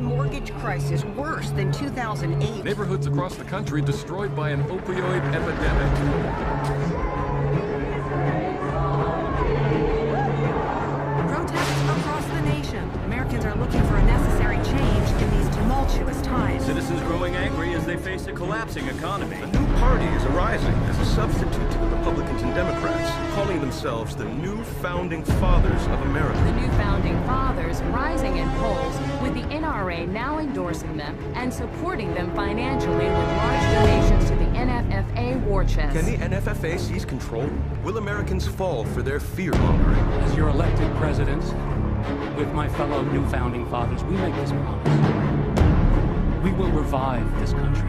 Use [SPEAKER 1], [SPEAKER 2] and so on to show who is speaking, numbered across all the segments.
[SPEAKER 1] subprime mortgage crisis worse than 2008.
[SPEAKER 2] Neighborhoods across the country destroyed by an opioid epidemic.
[SPEAKER 3] Protests across the nation. Americans are looking for a necessary change in these tumultuous times.
[SPEAKER 4] Citizens growing angry as they face a collapsing economy.
[SPEAKER 5] A new party is arising as a substitute to the Republicans and Democrats, calling themselves the New Founding Fathers of America.
[SPEAKER 6] The New Founding Fathers rising in polls, with the NRA now endorsing them and supporting them financially with large donations to the NFFA war chest.
[SPEAKER 5] Can the NFFA seize control? Will Americans fall for their fear-mongering?
[SPEAKER 7] As your elected presidents, with my fellow New Founding Fathers, we make this promise. We will revive this country.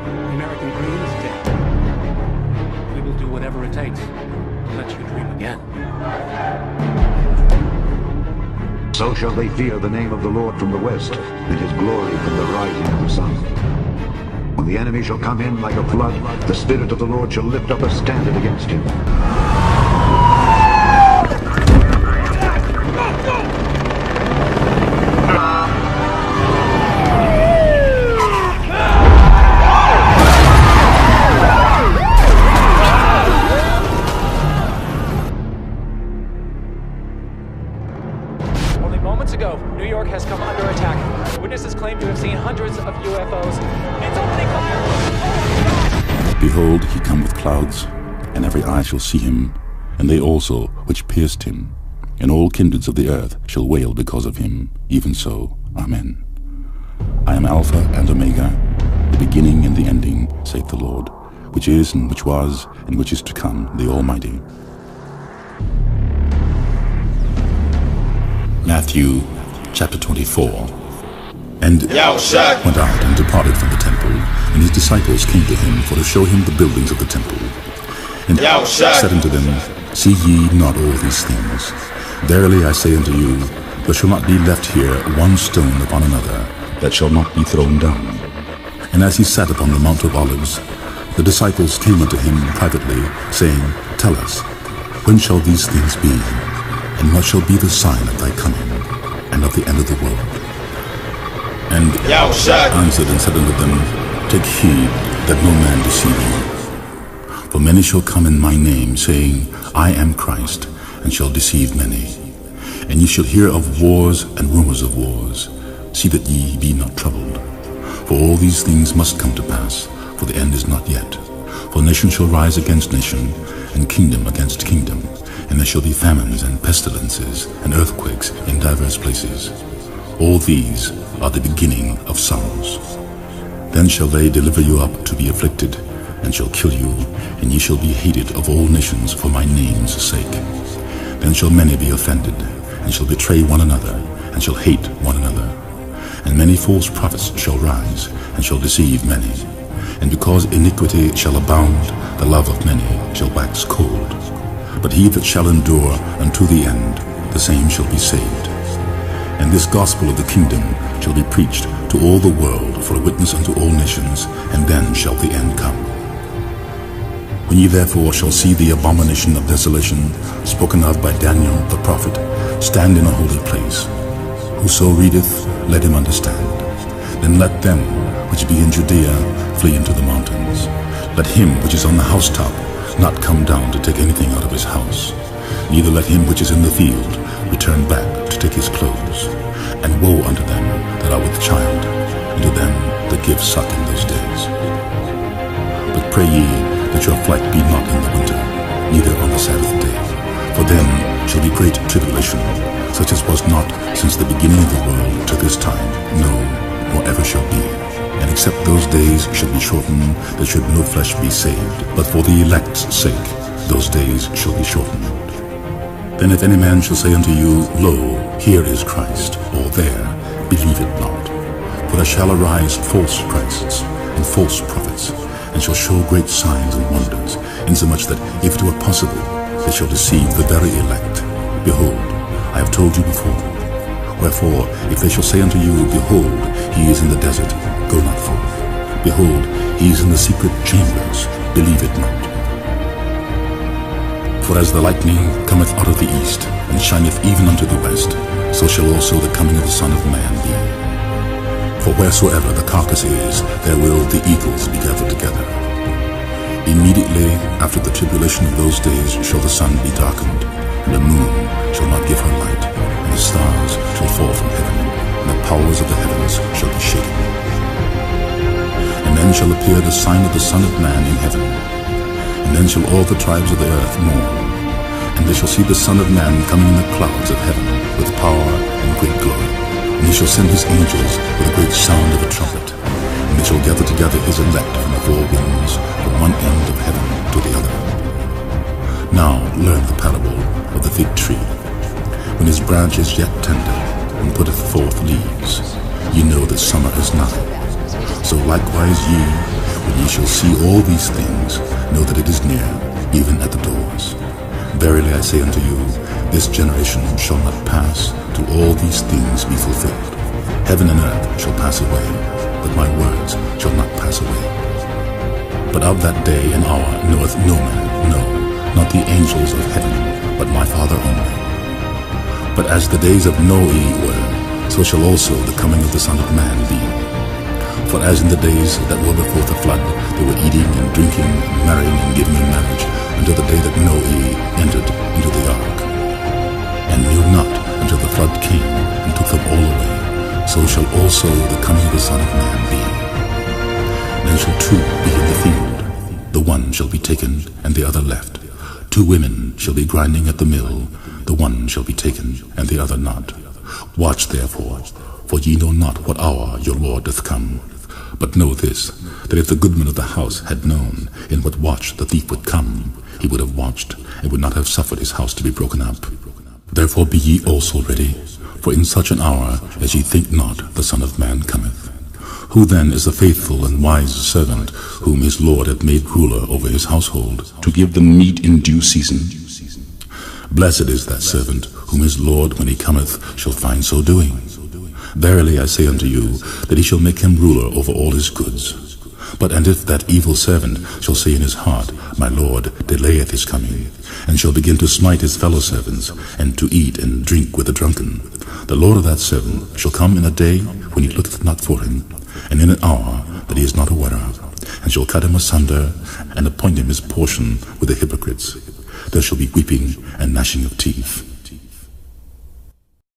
[SPEAKER 7] The American dream is dead. We will do whatever it takes to let you dream again.
[SPEAKER 8] So shall they fear the name of the Lord from the west, and his glory from the rising of the sun. When the enemy shall come in like a flood, the Spirit of the Lord shall lift up a standard against him.
[SPEAKER 9] Moments ago, New York has come under attack. Witnesses claim to have seen hundreds of UFOs. It's opening fire!
[SPEAKER 10] Behold, he cometh with clouds, and every eye shall see him, and they also which pierced him, and all kindreds of the earth shall wail because of him. Even so, Amen. I am Alpha and Omega, the beginning and the ending, saith the Lord, which is, and which was, and which is to come, the Almighty. Matthew chapter 24. And went out and departed from the temple, and his disciples came to him for to show him the buildings of the temple. And said unto them, See ye not all these things? Verily I say unto you, there shall not be left here one stone upon another that shall not be thrown down. And as he sat upon the Mount of Olives, the disciples came unto him privately, saying, Tell us, when shall these things be? And what shall be the sign of thy coming, and of the end of the world? And answered and said unto them, Take heed that no man deceive you. For many shall come in my name, saying, I am Christ, and shall deceive many. And ye shall hear of wars and rumors of wars. See that ye be not troubled. For all these things must come to pass, for the end is not yet. For nation shall rise against nation, and kingdom against kingdom. And there shall be famines and pestilences and earthquakes in divers places. All these are the beginning of sorrows. Then shall they deliver you up to be afflicted, and shall kill you, and ye shall be hated of all nations for my name's sake. Then shall many be offended, and shall betray one another, and shall hate one another. And many false prophets shall rise, and shall deceive many. And because iniquity shall abound, the love of many shall wax cold. But he that shall endure unto the end, the same shall be saved. And this gospel of the kingdom shall be preached to all the world for a witness unto all nations, and then shall the end come. When ye therefore shall see the abomination of desolation, spoken of by Daniel the prophet, stand in a holy place. Whoso readeth, let him understand. Then let them which be in Judea flee into the mountains. Let him which is on the housetop not come down to take anything out of his house. Neither let him which is in the field return back to take his clothes. And woe unto them that are with child, and to them that give suck in those days. But pray ye that your flight be not in the winter, neither on the Sabbath day. For then shall be great tribulation, such as was not since the beginning of the world to this time, no, nor ever shall be. And except those days should be shortened, there should no flesh be saved. But for the elect's sake, those days shall be shortened. Then if any man shall say unto you, Lo, here is Christ, or there, believe it not. For there shall arise false Christs and false prophets, and shall show great signs and wonders, insomuch that if it were possible, they shall deceive the very elect. Behold, I have told you before. Wherefore, if they shall say unto you, Behold, he is in the desert, go not forth. Behold, he is in the secret chambers, believe it not. For as the lightning cometh out of the east, and shineth even unto the west, so shall also the coming of the Son of Man be. For wheresoever the carcass is, there will the eagles be gathered together. Immediately after the tribulation of those days shall the sun be darkened, and the moon shall not give her light, and the stars shall fall from heaven, and the powers of the heavens shall be shaken. And then shall appear the sign of the Son of Man in heaven. And then shall all the tribes of the earth mourn, and they shall see the Son of Man coming in the clouds of heaven with power and great glory. And he shall send his angels with a great sound of a trumpet, and they shall gather together his elect from the four winds, from one end of heaven to the other. Now learn the parable of the fig tree. When his branch is yet tender, and putteth forth leaves, ye know that summer is nigh. So likewise ye, when ye shall see all these things, know that it is near, even at the doors. Verily I say unto you, this generation shall not pass till all these things be fulfilled. Heaven and earth shall pass away, but my words shall not pass away. But of that day and hour knoweth no man, no, not the angels of heaven, but my Father only. But as the days of Noe were, so shall also the coming of the Son of Man be. For as in the days that were before the flood, they were eating and drinking, and marrying and giving in marriage, until the day that Noe entered into the ark, and knew not until the flood came and took them all away, so shall also the coming of the Son of Man be. Then shall two be in the field, the one shall be taken, and the other left. Two women shall be grinding at the mill, the one shall be taken, and the other not. Watch therefore, for ye know not what hour your Lord doth come. But know this, that if the goodman of the house had known in what watch the thief would come, he would have watched, and would not have suffered his house to be broken up. Therefore be ye also ready, for in such an hour as ye think not, the Son of Man cometh. Who then is the faithful and wise servant, whom his Lord hath made ruler over his household, to give them meat in due season? Blessed is that servant, whom his Lord, when he cometh, shall find so doing. Verily I say unto you, that he shall make him ruler over all his goods. And if that evil servant shall say in his heart, My Lord delayeth his coming, and shall begin to smite his fellow servants, and to eat and drink with the drunken, the Lord of that servant shall come in a day when he looketh not for him, and in an hour that he is not aware of, and shall cut him asunder, and appoint him his portion with the hypocrites. There shall be weeping and gnashing of teeth.